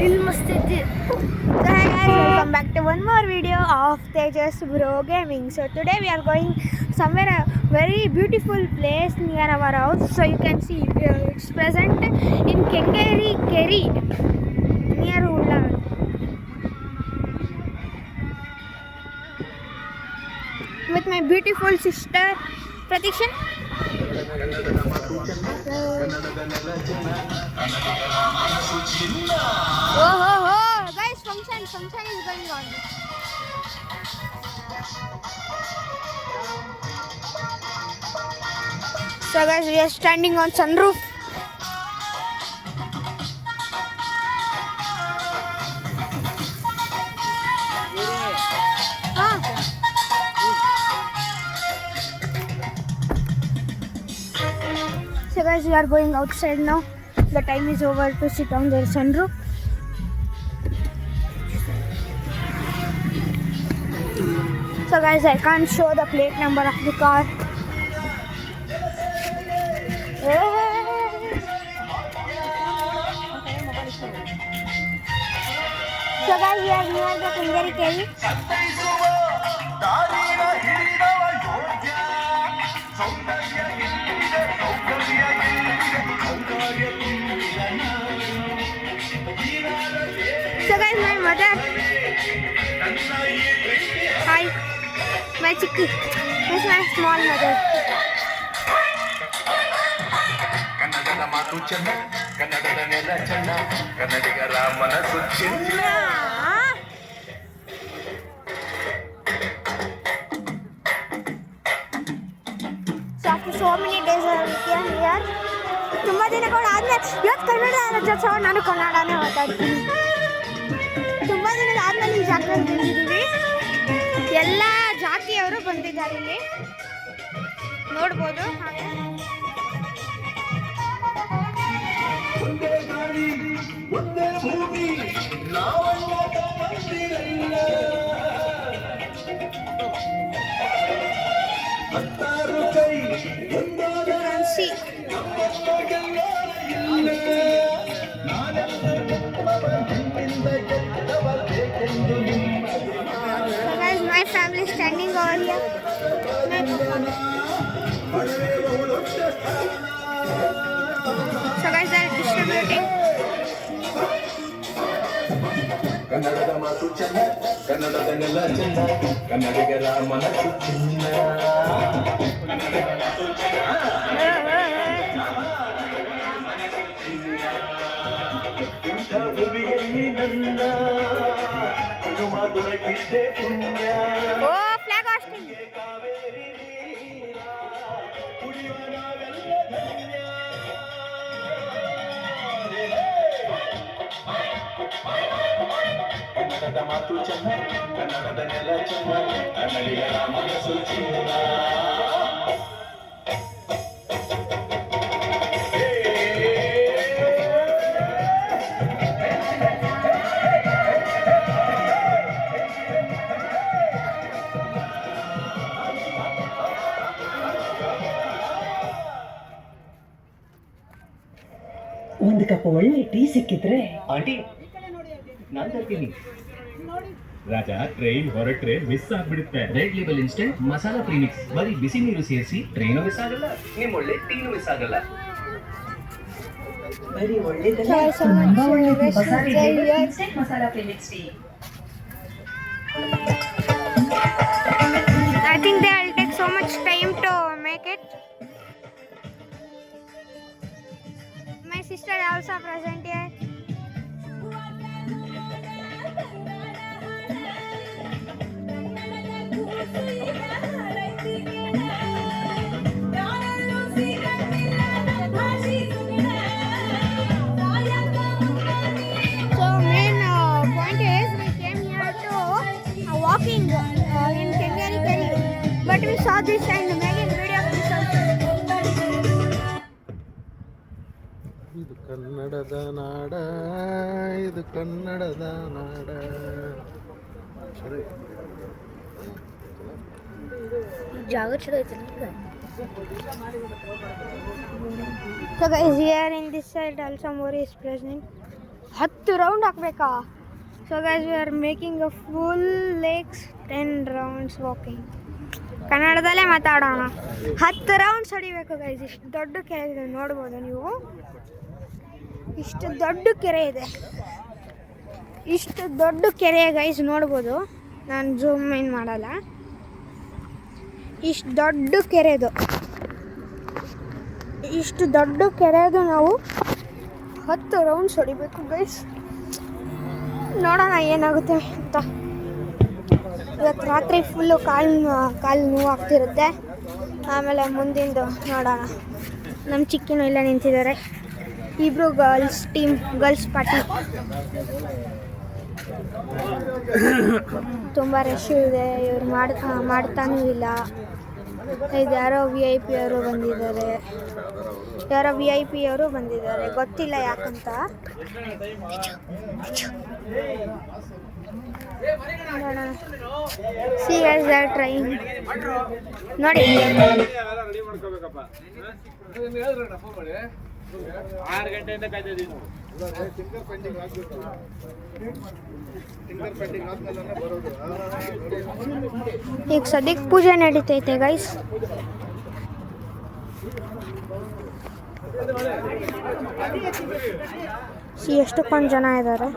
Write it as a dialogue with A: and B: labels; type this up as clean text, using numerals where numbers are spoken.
A: ಇಲ್ಲಿ ಮಸ್ತ್ ಐತಿ.
B: So hi guys, welcome back to one more video of Tejas Bro Gaming. So today we are going somewhere a very beautiful place near our house. So you can see it's present in Kengeri Keri near Ulla. With my beautiful sister Pratiksha. Oh, guys, function is going on. So guys, we are standing on sunroof. So guys, we are going outside now. The time is over to sit on the sunroof. So guys, I can't show the plate number of the car. So guys, we are near the Kengeri Keri. So guys, my mother. Hi, my chikki. This is my small mother.
C: ಕನ್ನಡದ ಮಾತು ಚೆನ್ನ ಕನ್ನಡದ ನೆಲ ಚೆನ್ನ ಕನ್ನಡಿಗರ ಮನಸ್ಸು ಚಿನ್ನ.
B: So after so many days I came here. ತುಂಬ ದಿನಗಳು ಆದ್ಮೇಲೆ ಇವತ್ತು ಕನ್ನಡ ರಾಜ್ಯೋತ್ಸವ ನಾನು ಕನ್ನಡನೇ ಮಾತಾಡ್ತೀನಿ. ತುಂಬ ದಿನದ ಆದ್ಮೇಲೆ ಈ ಜಾತ್ರೆಗೆ ಬಂದಿದ್ದೀವಿ. ಎಲ್ಲ ಜಾತಿಯವರು ಬಂದಿದ್ದಾರೆ ಇಲ್ಲಿ ನೋಡ್ಬೋದು. So guys, my family is standing over here. So guys, they are distributing.
C: ಕನ್ನಡದ ಮಾತು ಚೆನ್ನ ಕನ್ನಡದ ನೆಲ ಚೆನ್ನ ಕನ್ನಡಿಗರ ಮನಸ್ಸು ಚಿನ್ನ. ಇಂಥ ಭೂಮಿಯಲ್ಲಿ ನನ್ನ ಮಾತುಲಕ್ಕಿದ್ದೆ ಪುಣ್ಯ.
B: Oh, flag hosting.
C: ಕಾವೇರಿ ನೀರ ಕುಡಿಯುವ ನಾವೆಲ್ಲ ಧನ್ಯ. ಕನ್ನಡದ ಮಾತು ಚೆನ್ನ ಕನ್ನಡದ ನೆಲ ಚೆನ್ನ ಕನ್ನಡಿಗರ ಮನಸ್ಸು ಚಿನ್ನ.
D: ಒಂದು ಕಪ್ ಒಳ್ಳೆ ಟೀ ಸಿಕ್ಕಿದ್ರೆ ಆಂಟಿ ನಾನು ತರ್ತೀನಿ.
E: ರಾಜ ಟ್ರೈನ್ ಹೊರಟ್ರೆ ಮಿಸ್ ಆಗ್ಬಿಡುತ್ತೆ.
D: Red label instant masala premix ಬರೀ ಬಿಸಿ ನೀರು ಸೇರಿಸಿ ಟ್ರೈನು ಮಿಸ್ ಆಗಲ್ಲ, ನಿಮ್ ಒಳ್ಳೆ ಟೀನು ಮಿಸ್ ಆಗಲ್ಲ. ಬರೀ ಒಳ್ಳೆದಲ್ಲ, ತುಂಬಾ ಒಳ್ಳೆದು. ಹೊಸ red label instant masala premix tea.
B: I think they will take so much time to make it. My sister also present here. So main point is we came here to walking in Kengeri Keri, but we saw this and making video of this also.
F: ಇದು ಕನ್ನಡದ ನಾಡ, ಇದು ಕನ್ನಡದ ನಾಡ.
B: ಜಾಗ ಚಲೋ ಐತಿ. So guys, here in this side also Mori is present. 10 round ಹಾಕ್ಬೇಕಾ? So guys we are making a full lakes 10 rounds walking. ಕನ್ನಡದಲ್ಲೇ ಮಾತಾಡೋಣ. 10 ರೌಂಡ್ಸ್ ಹೊಡಿಬೇಕು ಗೈಸ್. ಇಷ್ಟು ದೊಡ್ಡ ಕೆರೆ ಇದೆ ನೋಡ್ಬೋದು ನೀವು. ಇಷ್ಟು ದೊಡ್ಡ ಕೆರೆ ಇದೆ. ಇಷ್ಟು ದೊಡ್ಡ ಕೆರೆ ಗೈಸ್ ನೋಡ್ಬೋದು. ನಾನು ಜೂಮ್ ಇನ್ ಮಾಡಲ್ಲ. ಇಷ್ಟು ದೊಡ್ಡ ಕೆರೆದು ನಾವು 10 ರೌಂಡ್ಸ್ ಹೊಡಿಬೇಕು ಗೈಸ್. ನೋಡೋಣ ಏನಾಗುತ್ತೆ ಅಂತ. ಇವತ್ತು ರಾತ್ರಿ ಫುಲ್ಲು ಕಾಲು ನೋವು ಆಗ್ತಿರುತ್ತೆ. ಆಮೇಲೆ ಮುಂದಿಂದು ನೋಡೋಣ. ನಮ್ಮ ಚಿಕ್ಕಿನೂ ಇಲ್ಲ ನಿಂತಿದ್ದಾರೆ. ಇಬ್ಬರು ಗರ್ಲ್ಸ್ ಪಾರ್ಟಿ. ತುಂಬ ರಶ್ ಇದೆ. ಇವ್ರು ಮಾಡ್ತಾನೂ ಇಲ್ಲ. ಇದು ಯಾರೋ VIP ಅವರು ಬಂದಿದ್ದಾರೆ. ಗೊತ್ತಿಲ್ಲ ಯಾಕಂತ. C guys they are trying. ನೋಡಿ ಈಗ ಸದ್ಯಕ್ಕೆ ಪೂಜೆ ನಡೀತೈತೆ ಗೈಸ್. ಎಷ್ಟೊಂದು ಜನ ಇದ್ದಾರೆ.